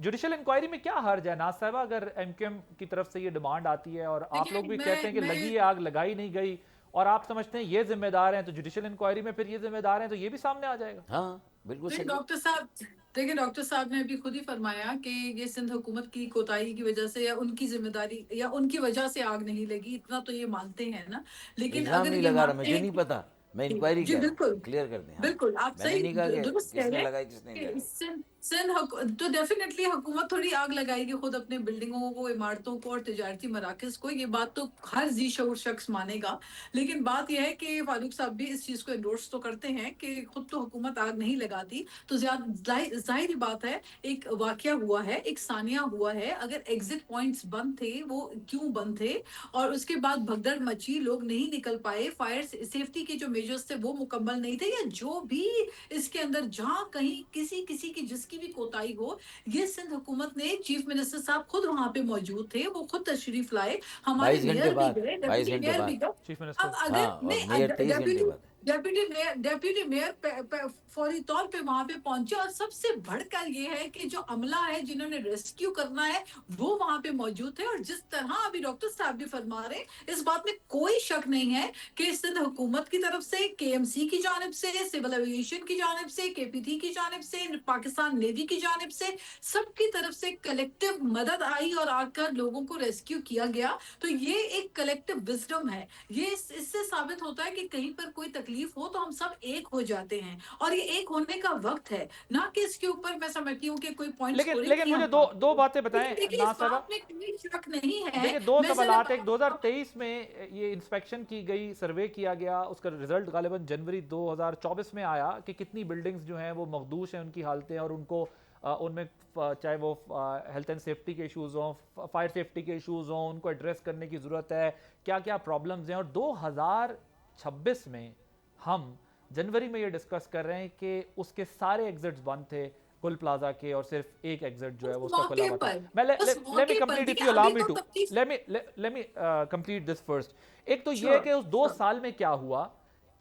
Judicial inquiry में क्या हर्ज है नाज साहबा, अगर एमक्यूएम की तरफ से ये डिमांड आती है और आप लोग देखिए भी कहते हैं कि मैं लगी है आग लगाई नहीं गई, और आप समझते हैं ये जिम्मेदार हैं, तो जुडिशियल इंक्वायरी में फिर ये जिम्मेदार हैं, तो ये भी सामने आ जाएगा। हाँ बिल्कुल देखिए सही है। डॉक्टर साहब देखिए डॉक्टर साहब ने अभी खुद ही फरमाया कि ये सिंध हुकूमत की कोताही की वजह से या उनकी जिम्मेदारी या उनकी वजह से आग नहीं लगी, इतना तो ये मानते हैं ना। लेकिन इल्ज़ाम अगर नहीं ये लगा रहा, मानते मुझे हैं नहीं कि पता, मैं जी इंक्वायरी जी, कह रहा हूँ, बिल्कुल क्लियर कर दें। हाँ, बिल्कुल आप मैंने सही नहीं कहा कि दुरुस्त कह किसने रहे हैं लगाई किसने नहीं कि लगाई। तो डेफिनेटली हुकूमत थोड़ी आग लगाएगी खुद अपने बिल्डिंगों को, इमारतों को और तिजारती मराकज को, ये बात तो हर जी शऊर शख्स मानेगा। लेकिन बात यह है कि फारूक साहब भी इस चीज को एंडोर्स तो करते हैं कि खुद तो हुकूमत आग नहीं लगाती, तो जाहिर बात है एक वाकया हुआ है, एक सानिया हुआ है, अगर एग्जिट पॉइंट्स बंद थे वो क्यों बंद थे, और उसके बाद भगदड़ मची, लोग नहीं निकल पाए, फायर सेफ्टी के जो मेजर्स थे वो मुकम्मल नहीं थे, या जो भी इसके अंदर जहां कहीं किसी किसी की जिसकी भी कोताही हो, ये सिंध हुकूमत ने, चीफ मिनिस्टर साहब खुद वहां पे मौजूद थे, वो खुद तशरीफ लाए, हमारे 22 घंटे मेयर भी बाद, गए, बाईस डेप्यूटी घंटे मेयर भी बाद गए। चीफ अब मिनिस्टर। हाँ, अगर और नहीं मेयर 23 घंटे डेप्यूटी बाद है। डेप्यूटी मेयर फौरी तौर पे वहां पे पहुंचे, और सबसे बढ़कर ये है कि जो अमला है जिन्होंने रेस्क्यू करना है वो वहां पे मौजूद थे, और जिस तरह अभी डॉक्टर साहब भी फरमा रहे हैं, इस बात में कोई शक नहीं है कि सिंध हुकूमत की तरफ से, केएमसी की जानिब से, सिविल एविएशन की जानिब से, केपीटी की जानिब से, पाकिस्तान नेवी की जानिब से, सबकी तरफ से कलेक्टिव मदद आई और आकर लोगों को रेस्क्यू किया गया। तो ये एक कलेक्टिव विजडम है, ये इससे साबित होता है कि कहीं पर कोई तकलीफ हो तो हम सब एक हो जाते हैं, और ये एक होने का वक्त है, ना कि इसके ऊपर मैं समझती हूँ कि कोई पॉइंट लेकिन स्कोरिंग लेकिन की मुझे हम दो बात दो करें। बातें बताएं लेकिन देखिए नाज इस साहबा। बात में कोई शक नहीं है। देखिए दो मैं सवालात, एक सिर्फ 2023 में ये इंस्पेक्शन की गई, सर्वे किया गया, उसका रिजल्ट गालिबन जनवरी 2024 में आया कि कितनी बिल्डिंग्स जो हैं वो मखदूश हैं उनकी हालतें, और उनको उनमें चाहे वो हेल्थ एंड सेफ्टी के इश्यूज़ हों, फायर सेफ्टी के इश्यूज़ हों, उनको एड्रेस करने की ज़रूरत है, क्या क्या प्रॉब्लम्स हैं। और 2026 में हम जनवरी में ये डिस्कस कर रहे हैं कि उसके सारे एग्जिट्स बंद थे कुल प्लाजा के, और सिर्फ एक एग्जिट जो है उस वो उसका खुला मौके हुआ था। पर मैं उस let me मौके पर complete, if देखिए you allow अभी me तो to, तफ्तीश। let me complete this first। एक तो ये है श्योर कि उस दो श्योर। साल में क्या हुआ,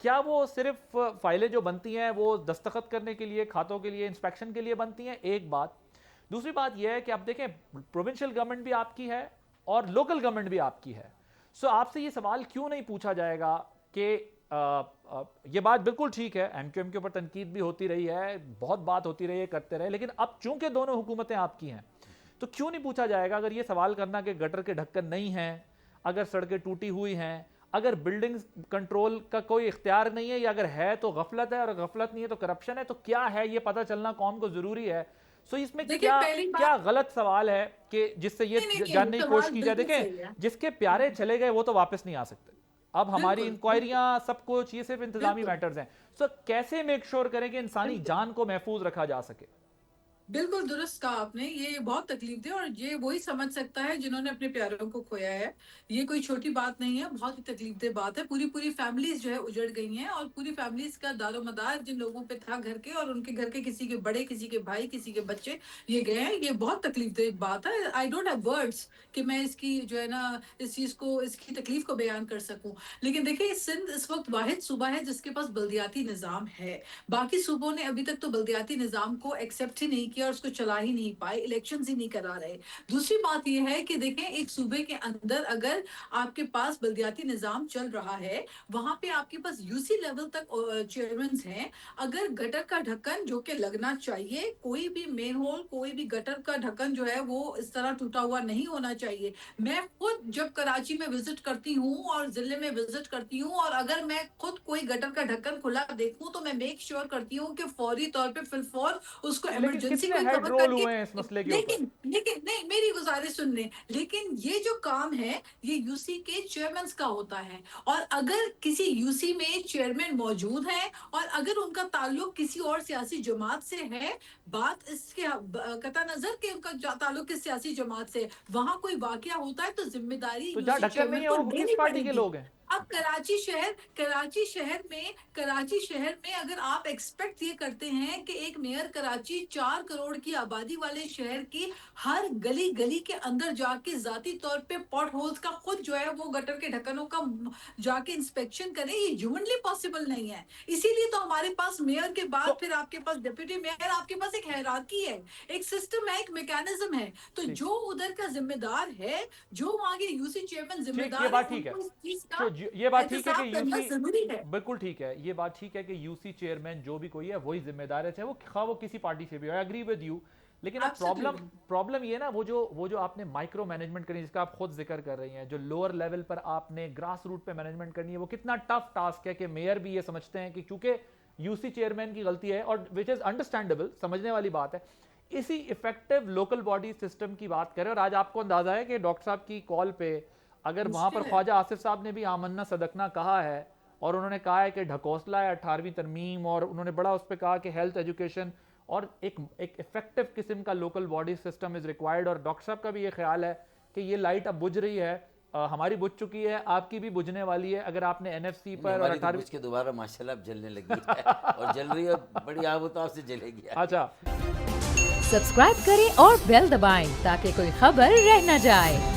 क्या वो सिर्फ फाइलें जो बनती हैं वो दस्तखत करने के लिए, खातों के लिए, इंस्पेक्शन के लिए बनती हैं, एक बात। दूसरी बात यह है कि आप देखें प्रोविंशियल गवर्नमेंट भी आपकी है और लोकल गवर्नमेंट भी आपकी है। सो आपसे ये सवाल क्यों नहीं पूछा जाएगा कि ये बात बिल्कुल ठीक है, एमक्यूएम के ऊपर तनकीद भी होती रही है, बहुत बात होती रही है, करते रहे, लेकिन अब चूंकि दोनों हुकूमतें आपकी हैं, तो क्यों नहीं पूछा जाएगा, अगर ये सवाल करना कि गटर के ढक्कन नहीं हैं, अगर सड़कें टूटी हुई हैं, अगर बिल्डिंग कंट्रोल का कोई इख्तियार नहीं है, या अगर है तो गफलत है, और गफलत नहीं है तो करप्शन है, तो क्या है ये पता चलना कौम को जरूरी है। सो इसमें देखिए क्या पहली क्या बात। गलत सवाल है कि जिससे ये नहीं नहीं नहीं, जानने की कोशिश सवाल की जाए। बिल्कुल देखें, सही है। जिसके प्यारे चले गए वो तो वापस नहीं आ सकते। अब हमारी बिल्कुल बिल्कुल इंक्वायरियां सब कुछ ये सिर्फ इंतजामी बिल्कुल मैटर्स हैं। सो कैसे मेक श्योर करें कि इंसानी बिल्कुल जान को महफूज रखा जा सके। बिल्कुल दुरुस्त कहा आपने, ये बहुत तकलीफ दे, और ये वही समझ सकता है जिन्होंने अपने प्यारों को खोया है। ये कोई छोटी बात नहीं है, बहुत ही तकलीफ दे बात है। पूरी पूरी फैमिलीज जो है उजड़ गई हैं, और पूरी फैमिलीज का दारोमदार जिन लोगों पे था घर के, और उनके घर के किसी के बड़े, किसी के भाई, किसी के बच्चे ये गए हैं। ये बहुत तकलीफ दे बात है। आई डोंट हैव वर्ड्स कि मैं इसकी जो है ना, इस चीज को, इसकी तकलीफ को बयान कर सकूं। लेकिन देखिए सिंध इस वक्त वाहिद सूबा है जिसके पास बल्दियाती निजाम है। बाकी सूबों ने अभी तक तो बल्दियाती निजाम को एक्सेप्ट ही नहीं किया और उसको चला ही नहीं पाए, इलेक्शंस ही नहीं करा रहे। दूसरी बात यह है कि देखें एक सूबे के अंदर अगर आपके पास बल्दियाती निजाम चल रहा है, वहां पे आपके पास यूसी लेवल तक चेयरमैन हैं, अगर गटर का ढक्कन जो कि लगना चाहिए, कोई भी मेन होल, कोई भी गटर का ढक्कन जो है वो इस तरह टूटा हुआ नहीं होना चाहिए। मैं खुद जब कराची में विजिट करती हूँ और जिले में विजिट करती हूँ, और अगर मैं खुद कोई गटर का ढक्कन खुला देखूं तो मैं मेक श्योर करती हूँ कि फौरी तौर पे फिलफौर उसको लेकिन इमरजेंसी कितने को हेड कवर रोल करके। हुए हैं इस मसले के ऊपर। लेकिन नहीं, मेरी गुजारिश सुनने, लेकिन ये जो काम है ये यूसी के चेयरमैन का होता है, और अगर किसी यूसी में चेयरमैन मौजूद है और अगर उनका ताल्लुक किसी और सियासी जमात से है, बात इसके कता नजर के उनका ताल्लुक किस सियासी जमात से, वहां कोई वाकया होता है तो जिम्मेदारी तो जहां यूसी ढक्कन नहीं चेयरमैन है को वो किस लेनी पार्टी के पड़ेगी। लोग हैं। अब कराची शहर में अगर आप एक्सपेक्ट ये करते हैं कि एक मेयर कराची 4 करोड़ की आबादी वाले शहर की हर गली गली के अंदर जाके जाती तौर पे पॉट होल्स का खुद जो है वो गटर के ढक्कनों का जाके इंस्पेक्शन करें, ये ह्यूमनली पॉसिबल नहीं है। इसीलिए तो हमारे पास मेयर के बाद तो फिर आपके पास डिप्टी मेयर, आपके पास एक हायरार्की है, एक सिस्टम है, एक मैकेनिज्म है। तो ठीक जो उधर का जिम्मेदार है, जो वहां के यूसी चेयरमैन ठीक, ये जिम्मेदार है, बात ठीक है। उनको इस चीज का ये बात ठीक है कि एहतसाब करना यूसी, जरूरी है। बिल्कुल ठीक है, ये बात ठीक है कि यूसी चेयरमैन जो भी कोई है वही जिम्मेदार है, चाहे वो खा वो किसी पार्टी से भी हो। I agree with you. लेकिन अब Absolutely. प्रॉब्लम ये ना, वो जो आपने माइक्रो मैनेजमेंट करनी है, जिसका आप खुद जिक्र कर रही हैं, जो लोअर लेवल पर आपने ग्रास रूट पे मैनेजमेंट करनी है, वो कितना टफ टास्क है कि मेयर भी ये समझते हैं कि चूंकि यूसी चेयरमैन की गलती है, और विच इज अंडरस्टैंडेबल, समझने वाली बात है। इसी इफेक्टिव लोकल बॉडी सिस्टम की बात करें, और आज आपको अंदाजा है कि डॉक्टर साहब की कॉल पे अगर वहां पर मुश्किल है। ख्वाजा आसिफ साहब ने भी आमन्ना सदकना कहा है, और उन्होंने कहा है कि ढकोसला है 18वीं तरमीम, और उन्होंने बड़ा उस पर कहा कि हेल्थ एजुकेशन और एक इफेक्टिव किस्म का local body system is required. और डॉक्टर साहब का भी ये ख्याल है कि ये लाइट अब बुझ रही है, हमारी बुझ चुकी है, आपकी भी बुझने वाली है। अगर आपने एनएफसी पर और हमारी तो 18वीं बुझ के दोबारा माशाल्लाह अब जलने लगी है और जल रही है, बड़ी आबोताब से जलेगी। अच्छा, सब्सक्राइब करें और बेल दबाएं ताकि कोई खबर रह न जाए।